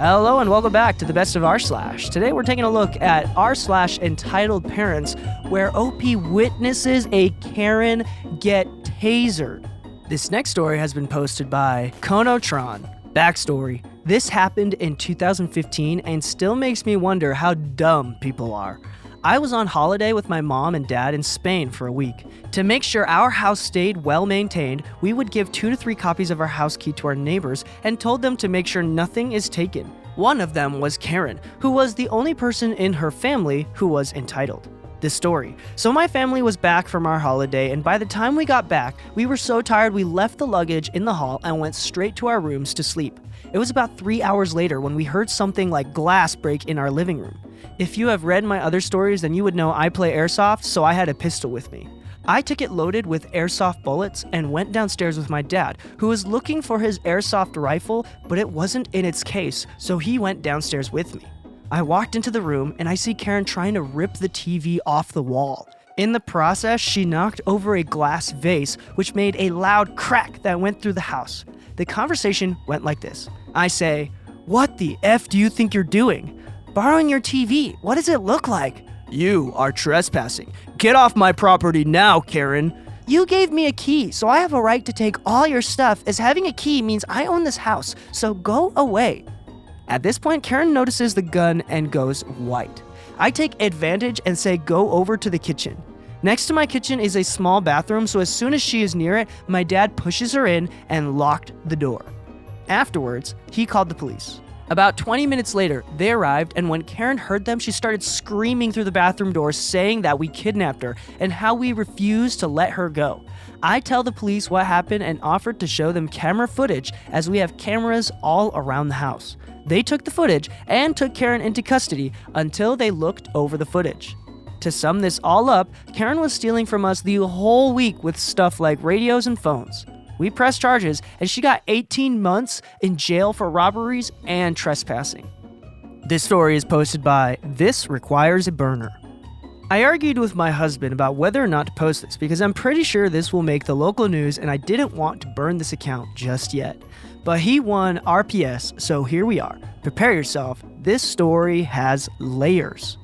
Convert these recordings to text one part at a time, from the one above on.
Hello and welcome back to the best of Rslash. Today we're taking a look at Rslash entitled Parents, where OP witnesses a Karen get tasered. This next story has been posted by Konotron. Backstory: this happened in 2015 and still makes me wonder how dumb people are. I was on holiday with my mom and dad in Spain for a week. To make sure our house stayed well maintained, we would give 2 to 3 copies of our house key to our neighbors and told them to make sure nothing is taken. One of them was Karen, who was the only person in her family who was entitled. The story. So my family was back from our holiday, and by the time we got back, we were so tired we left the luggage in the hall and went straight to our rooms to sleep. It was about 3 hours later when we heard something like glass break in our living room. If you have read my other stories, then you would know I play airsoft, so I had a pistol with me. I took it loaded with airsoft bullets and went downstairs with my dad, who was looking for his airsoft rifle, but it wasn't in its case, so he went downstairs with me. I walked into the room and I see Karen trying to rip the TV off the wall. In the process, she knocked over a glass vase, which made a loud crack that went through the house. The conversation went like this. I say, "What the F do you think you're doing? Borrowing your TV, what does it look like?" "You are trespassing. Get off my property now, Karen." "You gave me a key, so I have a right to take all your stuff, as having a key means I own this house, so go away." At this point, Karen notices the gun and goes white. I take advantage and say go over to the kitchen. Next to my kitchen is a small bathroom, so as soon as she is near it, my dad pushes her in and locked the door. Afterwards, he called the police. About 20 minutes later, they arrived, and when Karen heard them, she started screaming through the bathroom door saying that we kidnapped her and how we refused to let her go. I tell the police what happened and offered to show them camera footage, as we have cameras all around the house. They took the footage and took Karen into custody until they looked over the footage. To sum this all up, Karen was stealing from us the whole week with stuff like radios and phones. We pressed charges, and she got 18 months in jail for robberies and trespassing. This story is posted by This Requires a Burner. I argued with my husband about whether or not to post this because I'm pretty sure this will make the local news and I didn't want to burn this account just yet. But he won RPS, so here we are. Prepare yourself, this story has layers.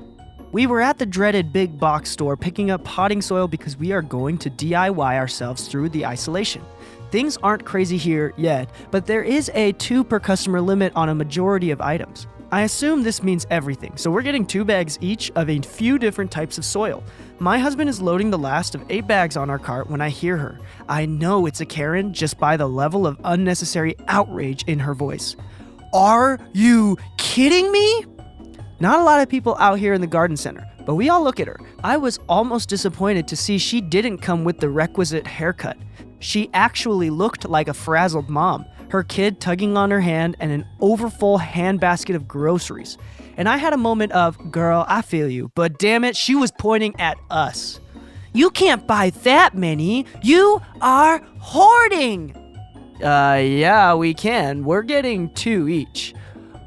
We were at the dreaded big box store picking up potting soil because we are going to DIY ourselves through the isolation. Things aren't crazy here yet, but there is a 2 per customer limit on a majority of items. I assume this means everything, so we're getting 2 bags each of a few different types of soil. My husband is loading the last of 8 bags on our cart when I hear her. I know it's a Karen just by the level of unnecessary outrage in her voice. "Are you kidding me?" Not a lot of people out here in the garden center, but we all look at her. I was almost disappointed to see she didn't come with the requisite haircut. She actually looked like a frazzled mom, her kid tugging on her hand and an overfull handbasket of groceries. And I had a moment of, girl, I feel you, but damn it, she was pointing at us. "You can't buy that many. You are hoarding." Yeah, we can. We're getting 2 each.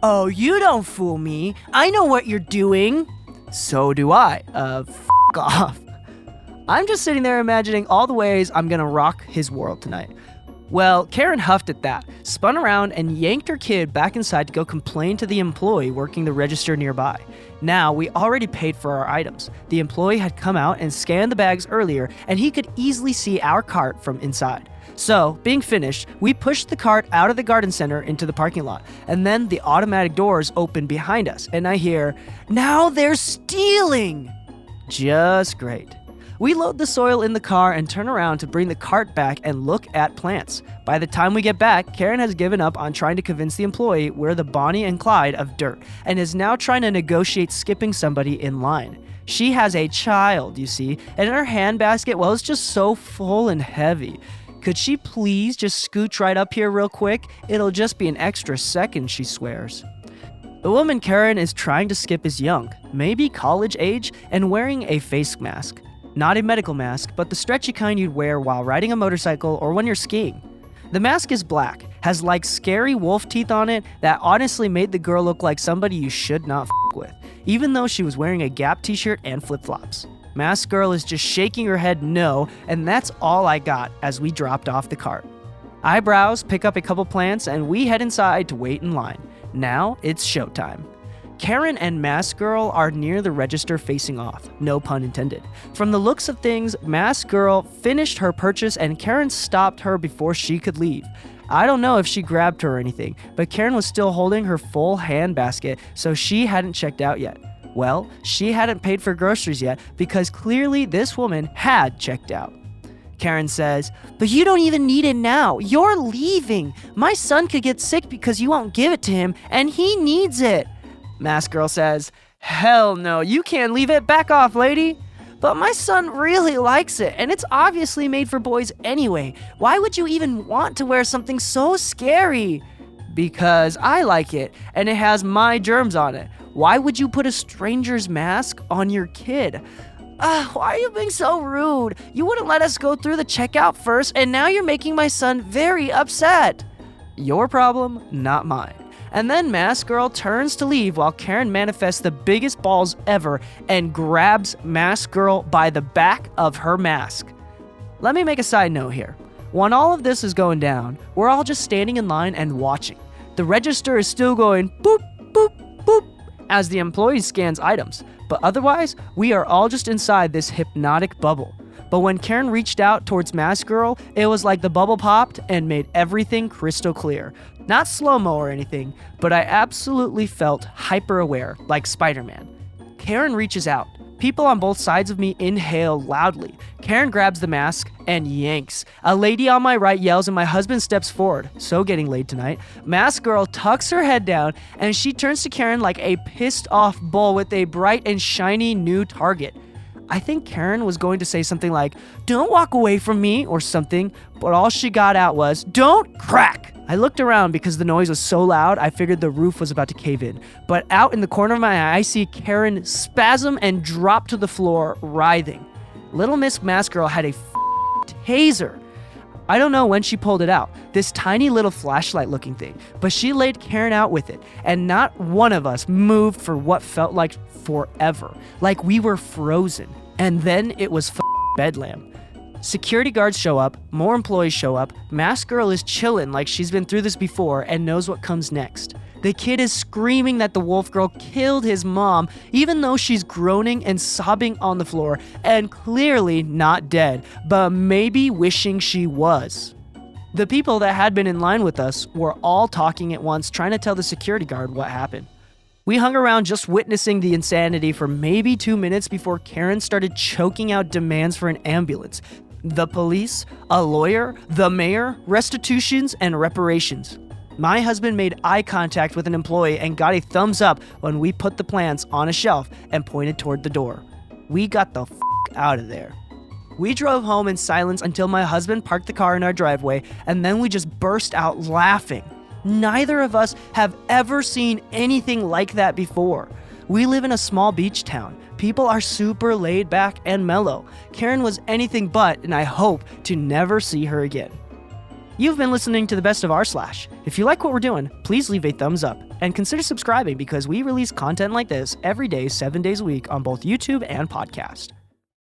"Oh, you don't fool me. I know what you're doing." "So do I. F*** off." I'm just sitting there imagining all the ways I'm gonna rock his world tonight. Well, Karen huffed at that, spun around, and yanked her kid back inside to go complain to the employee working the register nearby. Now, we already paid for our items. The employee had come out and scanned the bags earlier, and he could easily see our cart from inside. So, being finished, we pushed the cart out of the garden center into the parking lot, and then the automatic doors opened behind us, and I hear, "Now they're stealing!" Just great. We load the soil in the car and turn around to bring the cart back and look at plants. By the time we get back, Karen has given up on trying to convince the employee we're the Bonnie and Clyde of dirt and is now trying to negotiate skipping somebody in line. She has a child, you see, and her handbasket, well, it's just so full and heavy. Could she please just scooch right up here real quick? It'll just be an extra second, she swears. The woman Karen is trying to skip is young, maybe college age, and wearing a face mask. Not a medical mask, but the stretchy kind you'd wear while riding a motorcycle or when you're skiing. The mask is black, has like scary wolf teeth on it that honestly made the girl look like somebody you should not f with, even though she was wearing a Gap t-shirt and flip-flops. Mask girl is just shaking her head no, and that's all I got as we dropped off the cart. I browse, pick up a couple plants, and we head inside to wait in line. Now it's showtime. Karen and Mask Girl are near the register facing off, no pun intended. From the looks of things, Mask Girl finished her purchase and Karen stopped her before she could leave. I don't know if she grabbed her or anything, but Karen was still holding her full hand basket, so she hadn't checked out yet. Well, she hadn't paid for groceries yet because clearly this woman had checked out. Karen says, "But you don't even need it now. You're leaving. My son could get sick because you won't give it to him, and he needs it." Mask Girl says, "Hell no, you can't leave it. Back off, lady." "But my son really likes it, and it's obviously made for boys anyway. Why would you even want to wear something so scary?" "Because I like it, and it has my germs on it. Why would you put a stranger's mask on your kid?" Why are you being so rude? You wouldn't let us go through the checkout first, and now you're making my son very upset." "Your problem, not mine." And then Mask Girl turns to leave while Karen manifests the biggest balls ever and grabs Mask Girl by the back of her mask. Let me make a side note here. When all of this is going down, we're all just standing in line and watching. The register is still going boop, boop, boop as the employee scans items. But otherwise, we are all just inside this hypnotic bubble. But when Karen reached out towards Mask Girl, it was like the bubble popped and made everything crystal clear. Not slow-mo or anything, but I absolutely felt hyper-aware, like Spider-Man. Karen reaches out. People on both sides of me inhale loudly. Karen grabs the mask and yanks. A lady on my right yells and my husband steps forward. So getting laid tonight. Mask Girl tucks her head down and she turns to Karen like a pissed off bull with a bright and shiny new target. I think Karen was going to say something like, "Don't walk away from me," or something, but all she got out was, "Don't crack." I looked around because the noise was so loud, I figured the roof was about to cave in. But out in the corner of my eye, I see Karen spasm and drop to the floor, writhing. Little Miss Mask Girl had a taser. I don't know when she pulled it out, this tiny little flashlight looking thing, but she laid Karen out with it, and not one of us moved for what felt like forever, like we were frozen. And then it was bedlam. Security guards show up, more employees show up, Mask Girl is chillin' like she's been through this before and knows what comes next. The kid is screaming that the wolf girl killed his mom, even though she's groaning and sobbing on the floor and clearly not dead, but maybe wishing she was. The people that had been in line with us were all talking at once, trying to tell the security guard what happened. We hung around just witnessing the insanity for maybe 2 minutes before Karen started choking out demands for an ambulance, the police, a lawyer, the mayor, restitutions, and reparations. My husband made eye contact with an employee and got a thumbs up when we put the plants on a shelf and pointed toward the door. We got the out of there. We drove home in silence until my husband parked the car in our driveway, and then we just burst out laughing. Neither of us have ever seen anything like that before. We live in a small beach town. People are super laid back and mellow. Karen was anything but, and I hope to never see her again. You've been listening to the best of Rslash. If you like what we're doing, please leave a thumbs up and consider subscribing because we release content like this every day, 7 days a week on both YouTube and podcast.